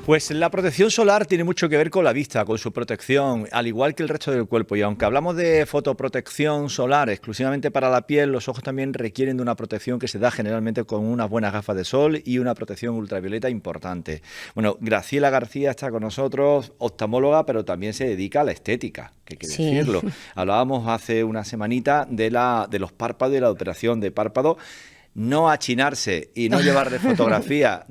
Pues la protección solar tiene mucho que ver con la vista, con su protección, al igual que el resto del cuerpo. Y aunque hablamos de fotoprotección solar exclusivamente para la piel, los ojos también requieren de una protección que se da generalmente con unas buenas gafas de sol y una protección ultravioleta importante. Bueno, Graciela García está con nosotros, oftalmóloga, pero también se dedica a la estética, que hay que decirlo. Hablábamos hace una semanita de los párpados y la operación de párpado. No achinarse y no llevarle fotografía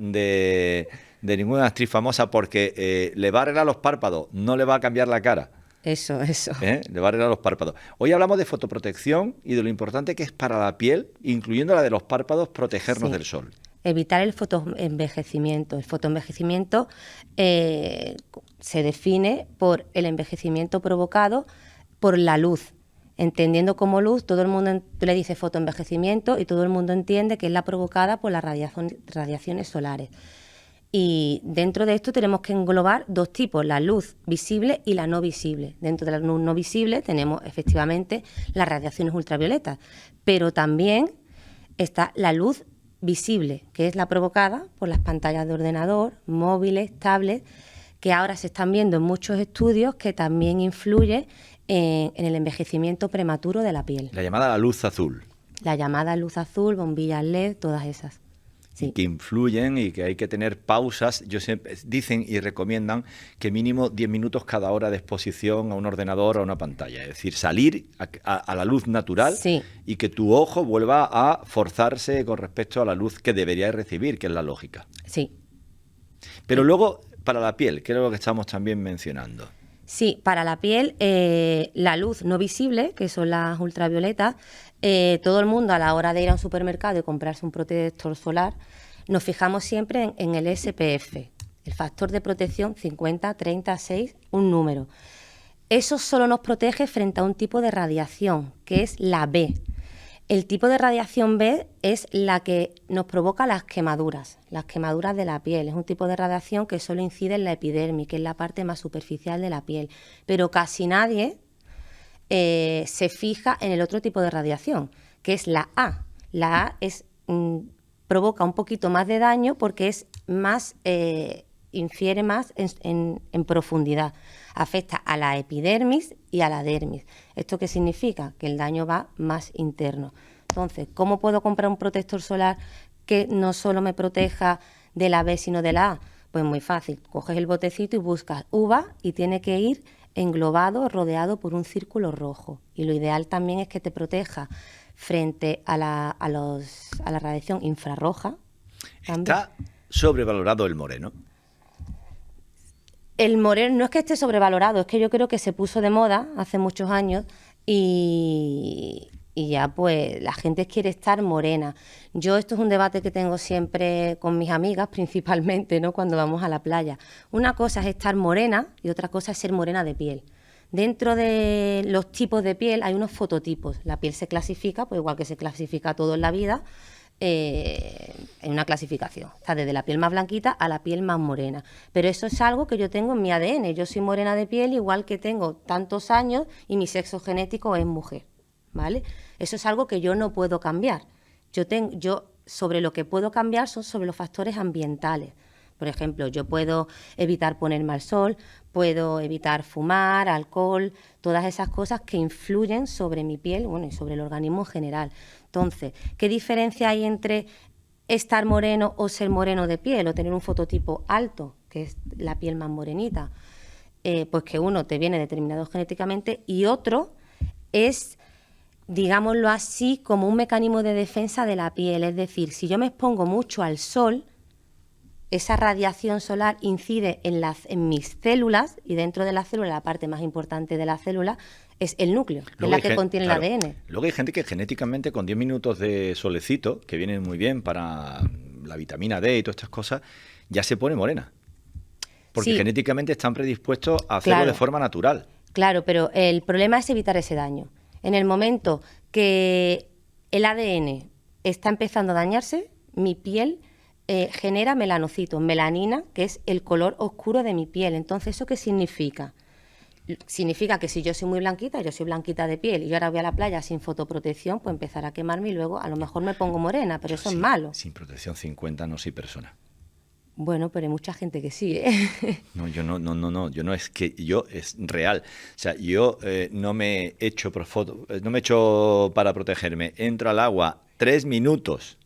de ninguna actriz famosa porque le va a arreglar los párpados, no le va a cambiar la cara. Eso. Le va a arreglar los párpados. Hoy hablamos de fotoprotección y de lo importante que es para la piel, incluyendo la de los párpados, protegernos del sol. Evitar el fotoenvejecimiento. El fotoenvejecimiento se define por el envejecimiento provocado por la luz. Entendiendo como luz, todo el mundo le dice fotoenvejecimiento y todo el mundo entiende que es la provocada por las radiaciones solares. Y dentro de esto tenemos que englobar dos tipos, la luz visible y la no visible. Dentro de la luz no visible tenemos efectivamente las radiaciones ultravioletas, pero también está la luz visible, que es la provocada por las pantallas de ordenador, móviles, tablets, que ahora se están viendo en muchos estudios que también influye en el envejecimiento prematuro de la piel. La llamada luz azul. La llamada luz azul, bombillas LED, todas esas. Sí. Que influyen y que hay que tener pausas. Dicen y recomiendan que mínimo 10 minutos cada hora de exposición a un ordenador o a una pantalla. Es decir, salir a la luz natural y que tu ojo vuelva a forzarse con respecto a la luz que debería recibir, que es la lógica. Sí. Pero luego, para la piel, que es lo que estamos también mencionando. Sí, para la piel, la luz no visible, que son las ultravioletas, todo el mundo a la hora de ir a un supermercado y comprarse un protector solar, nos fijamos siempre en el SPF, el factor de protección 50, 30, 6, un número. Eso solo nos protege frente a un tipo de radiación, que es la B. El tipo de radiación B es la que nos provoca las quemaduras de la piel. Es un tipo de radiación que solo incide en la epidermis, que es la parte más superficial de la piel. Pero casi nadie se fija en el otro tipo de radiación, que es la A. La A provoca un poquito más de daño porque es más, infiere más en profundidad. Afecta a la epidermis y a la dermis. ¿Esto qué significa? Que el daño va más interno. Entonces, ¿cómo puedo comprar un protector solar que no solo me proteja de la B, sino de la A? Pues muy fácil. Coges el botecito y buscas uva y tiene que ir englobado, rodeado por un círculo rojo. Y lo ideal también es que te proteja frente a la radiación infrarroja. También. Está sobrevalorado el moreno. El moreno no es que esté sobrevalorado, es que yo creo que se puso de moda hace muchos años y ya pues la gente quiere estar morena. Esto es un debate que tengo siempre con mis amigas, principalmente, ¿no?, cuando vamos a la playa. Una cosa es estar morena y otra cosa es ser morena de piel. Dentro de los tipos de piel hay unos fototipos. La piel se clasifica, pues igual que se clasifica todo en la vida, en una clasificación. Está desde la piel más blanquita a la piel más morena. Pero eso es algo que yo tengo en mi ADN. Yo soy morena de piel igual que tengo tantos años y mi sexo genético es mujer, ¿vale? Eso es algo que yo no puedo cambiar. Yo sobre lo que puedo cambiar son sobre los factores ambientales. Por ejemplo, yo puedo evitar ponerme al sol, puedo evitar fumar, alcohol, todas esas cosas que influyen sobre mi piel, bueno, y sobre el organismo en general. Entonces, ¿qué diferencia hay entre estar moreno o ser moreno de piel o tener un fototipo alto, que es la piel más morenita? Pues que uno te viene determinado genéticamente y otro es, digámoslo así, como un mecanismo de defensa de la piel. Es decir, si yo me expongo mucho al sol, esa radiación solar incide en mis células y dentro de la célula, la parte más importante de la célula es el núcleo, que es la que contiene el ADN. Luego hay gente que genéticamente con 10 minutos de solecito, que vienen muy bien para la vitamina D y todas estas cosas, ya se pone morena. Porque genéticamente están predispuestos a hacerlo de forma natural. Claro, pero el problema es evitar ese daño. En el momento que el ADN está empezando a dañarse, mi piel genera melanocitos, melanina, que es el color oscuro de mi piel. Entonces, ¿eso qué significa? Significa que si yo soy muy blanquita, yo soy blanquita de piel, y yo ahora voy a la playa sin fotoprotección, pues empezar a quemarme y luego a lo mejor me pongo morena, pero eso es malo. Sin protección 50 no soy persona. Bueno, pero hay mucha gente que sí, ¿eh? No, yo no, yo no, es que yo es real. O sea, yo no me echo no me echo para protegerme. Entro al agua 3 minutos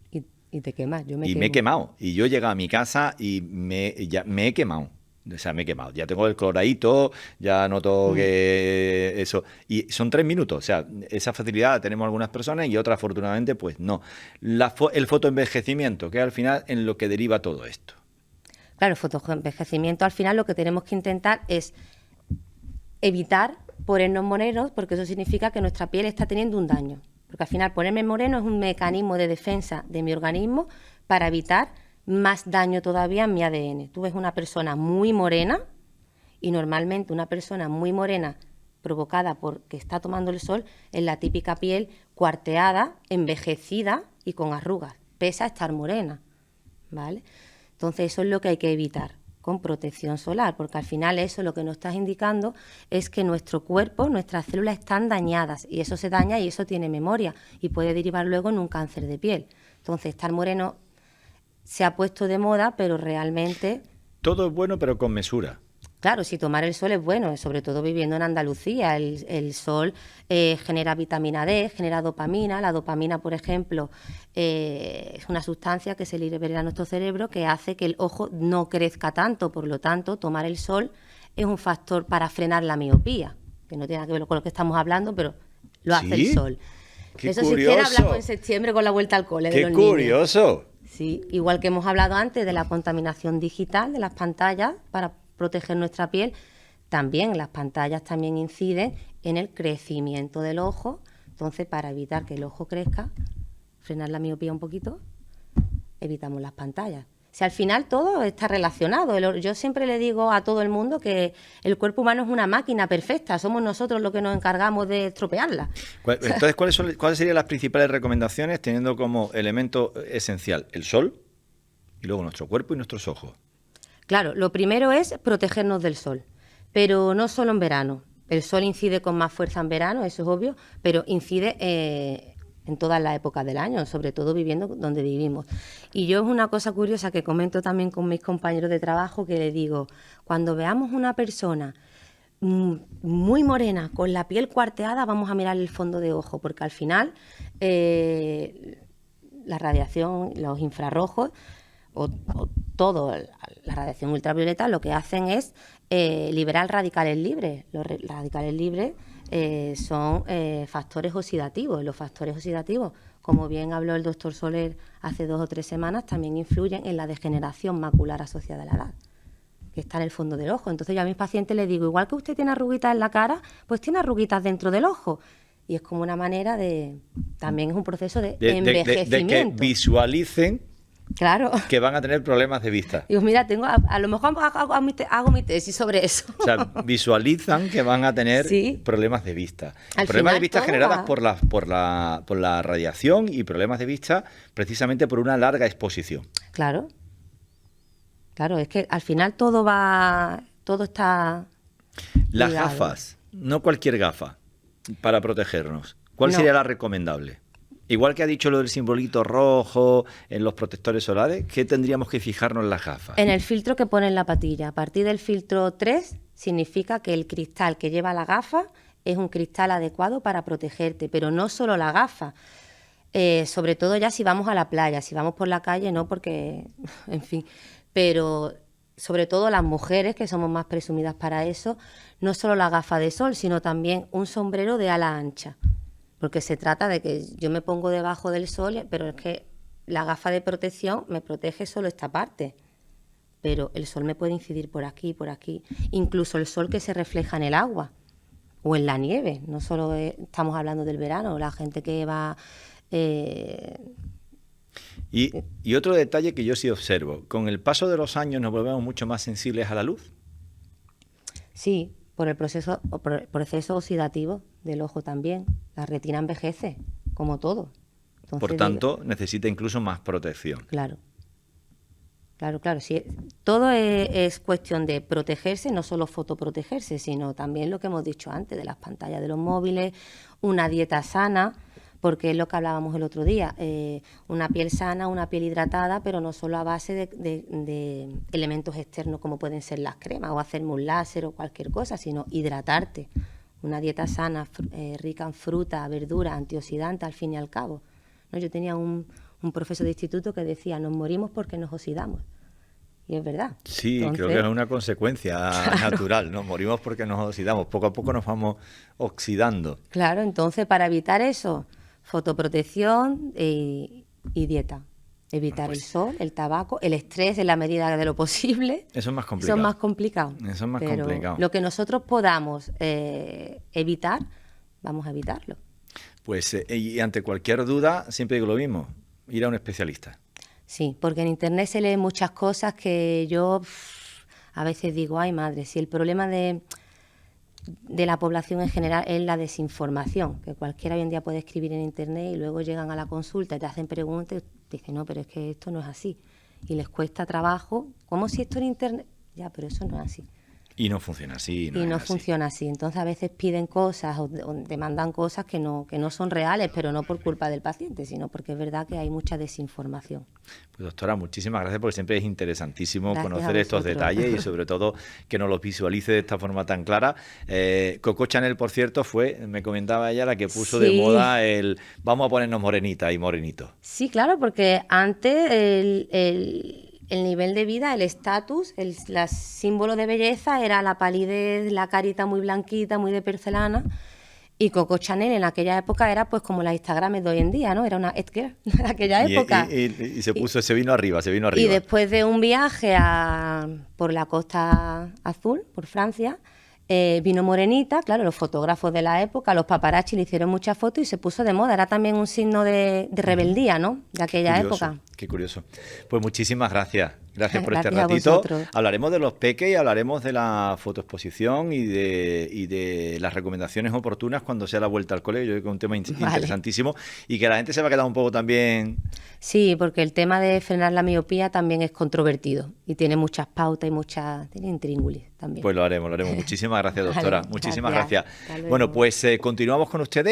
Y te quemas, yo me y me he quemo. quemado. Y yo llego a mi casa y ya me he quemado. O sea, me he quemado. Ya tengo el cloradito, ya noto Mm. que eso. Y son 3 minutos. O sea, esa facilidad la tenemos algunas personas y otras, afortunadamente, pues no. El fotoenvejecimiento, que es al final en lo que deriva todo esto. Claro, fotoenvejecimiento, al final lo que tenemos que intentar es evitar ponernos morenos, porque eso significa que nuestra piel está teniendo un daño. Porque al final ponerme moreno es un mecanismo de defensa de mi organismo para evitar más daño todavía en mi ADN. Tú ves una persona muy morena y normalmente una persona muy morena provocada porque está tomando el sol es la típica piel cuarteada, envejecida y con arrugas, pese a estar morena, ¿vale? Entonces eso es lo que hay que evitar con protección solar, porque al final eso lo que nos estás indicando es que nuestro cuerpo, nuestras células están dañadas y eso se daña y eso tiene memoria y puede derivar luego en un cáncer de piel. Entonces estar moreno se ha puesto de moda, pero realmente, Todo es bueno, pero con mesura. claro, si tomar el sol es bueno, sobre todo viviendo en Andalucía. El sol genera vitamina D, genera dopamina. La dopamina, por ejemplo, es una sustancia que se libera a nuestro cerebro que hace que el ojo no crezca tanto. Por lo tanto, tomar el sol es un factor para frenar la miopía, que no tiene nada que ver con lo que estamos hablando, pero lo hace el ¿Sí? sol. ¡Qué Eso si quieres hablamos curioso! en septiembre con la vuelta al cole de ¡Qué los niños. curioso! Sí, igual que hemos hablado antes de la contaminación digital, de las pantallas para proteger nuestra piel, también las pantallas también inciden en el crecimiento del ojo. Entonces, para evitar que el ojo crezca, frenar la miopía un poquito, evitamos las pantallas. Si al final todo está relacionado. Yo siempre le digo a todo el mundo que el cuerpo humano es una máquina perfecta, somos nosotros los que nos encargamos de estropearla. Entonces, ¿cuáles serían las principales recomendaciones teniendo como elemento esencial el sol y luego nuestro cuerpo y nuestros ojos? Claro, lo primero es protegernos del sol, pero no solo en verano. El sol incide con más fuerza en verano, eso es obvio, pero incide en todas las épocas del año, sobre todo viviendo donde vivimos. Y yo es una cosa curiosa que comento también con mis compañeros de trabajo, que le digo, cuando veamos una persona muy morena, con la piel cuarteada, vamos a mirar el fondo de ojo, porque al final la radiación, los infrarrojos o todo, la radiación ultravioleta, lo que hacen es liberar radicales libres. Los radicales libres son factores oxidativos. Los factores oxidativos, como bien habló el doctor Soler hace 2 o 3 semanas, también influyen en la degeneración macular asociada a la edad, que está en el fondo del ojo. Entonces yo a mis pacientes les digo, igual que usted tiene arruguitas en la cara, pues tiene arruguitas dentro del ojo. Y es como una manera de, también es un proceso de envejecimiento. De que visualicen Claro. que van a tener problemas de vista. Digo, mira, a lo mejor hago mi tesis sobre eso. O sea, visualizan que van a tener Sí. problemas de vista. Al Problemas de final vista todo generadas va- por la radiación y problemas de vista precisamente por una larga exposición. Claro. Claro, es que al final todo está Las ligado. gafas, no cualquier gafa, para protegernos. ¿Cuál No. sería la recomendable? Igual que ha dicho lo del simbolito rojo en los protectores solares, ¿qué tendríamos que fijarnos en las gafas? En el filtro que pone en la patilla. A partir del filtro 3 significa que el cristal que lleva la gafa es un cristal adecuado para protegerte, pero no solo la gafa. Sobre todo ya si vamos a la playa, si vamos por la calle, no porque, en fin, pero sobre todo las mujeres, que somos más presumidas para eso, no solo la gafa de sol, sino también un sombrero de ala ancha, porque se trata de que yo me pongo debajo del sol, pero es que la gafa de protección me protege solo esta parte, pero el sol me puede incidir por aquí, incluso el sol que se refleja en el agua o en la nieve, no solo estamos hablando del verano, la gente que va... Y otro detalle que yo sí observo, con el paso de los años nos volvemos mucho más sensibles a la luz. Sí, por el proceso oxidativo del ojo también. La retina envejece, como todo. Entonces, Por tanto, necesita incluso más protección. Claro. Claro. Sí, todo es cuestión de protegerse, no solo fotoprotegerse, sino también lo que hemos dicho antes, de las pantallas de los móviles, una dieta sana, porque es lo que hablábamos el otro día, una piel sana, una piel hidratada, pero no solo a base de elementos externos como pueden ser las cremas o hacerme un láser o cualquier cosa, sino hidratarte. Una dieta sana, rica en fruta, verdura, antioxidante, al fin y al cabo, ¿no? Yo tenía un profesor de instituto que decía, nos morimos porque nos oxidamos. Y es verdad. Sí, Entonces, creo que es una consecuencia natural, ¿no? Morimos porque nos oxidamos, poco a poco nos vamos oxidando. Claro, entonces para evitar eso, fotoprotección y dieta. Evitar el sol, el tabaco, el estrés en la medida de lo posible. Eso es más complicado. Eso es más complicado. Eso es más pero complicado. Lo que nosotros podamos evitar, vamos a evitarlo. Pues y ante cualquier duda, siempre digo lo mismo, ir a un especialista. Sí, porque en Internet se leen muchas cosas que yo a veces digo, ay madre, si el problema de la población en general es la desinformación, que cualquiera hoy en día puede escribir en Internet y luego llegan a la consulta y te hacen preguntas y te dicen, no, pero es que esto no es así. Y les cuesta trabajo, ¿cómo si esto en Internet? Ya, pero eso no es así. Y no funciona así. Y no funciona así. Entonces a veces piden cosas o demandan cosas que no son reales, pero no por culpa del paciente, sino porque es verdad que hay mucha desinformación. Pues doctora, muchísimas gracias porque siempre es interesantísimo Gracias conocer estos detalles y sobre todo que nos los visualice de esta forma tan clara. Coco Chanel, por cierto, me comentaba ella, la que puso de moda el vamos a ponernos morenita y morenito. Sí, claro, porque antes el nivel de vida, el estatus, el símbolo de belleza era la palidez, la carita muy blanquita, muy de porcelana. Y Coco Chanel en aquella época era pues como las Instagrames de hoy en día, ¿no? Era una it girl de aquella época. Y se vino arriba. Y después de un viaje por la Costa Azul, por Francia, vino morenita, claro, los fotógrafos de la época, los paparazzi le hicieron muchas fotos y se puso de moda. Era también un signo de rebeldía, ¿no? De aquella época. Qué curioso. Pues muchísimas gracias. Gracias por este Gracias ratito. Hablaremos de los peques y hablaremos de la fotoexposición y de las recomendaciones oportunas cuando sea la vuelta al cole. Yo creo que es un tema interesantísimo y que la gente se va a quedar un poco también... Sí, porque el tema de frenar la miopía también es controvertido y tiene muchas pautas y tiene intríngulis también. Pues lo haremos. Muchísimas gracias, doctora. Vale, muchísimas gracias. Hasta luego. Bueno, pues continuamos con ustedes.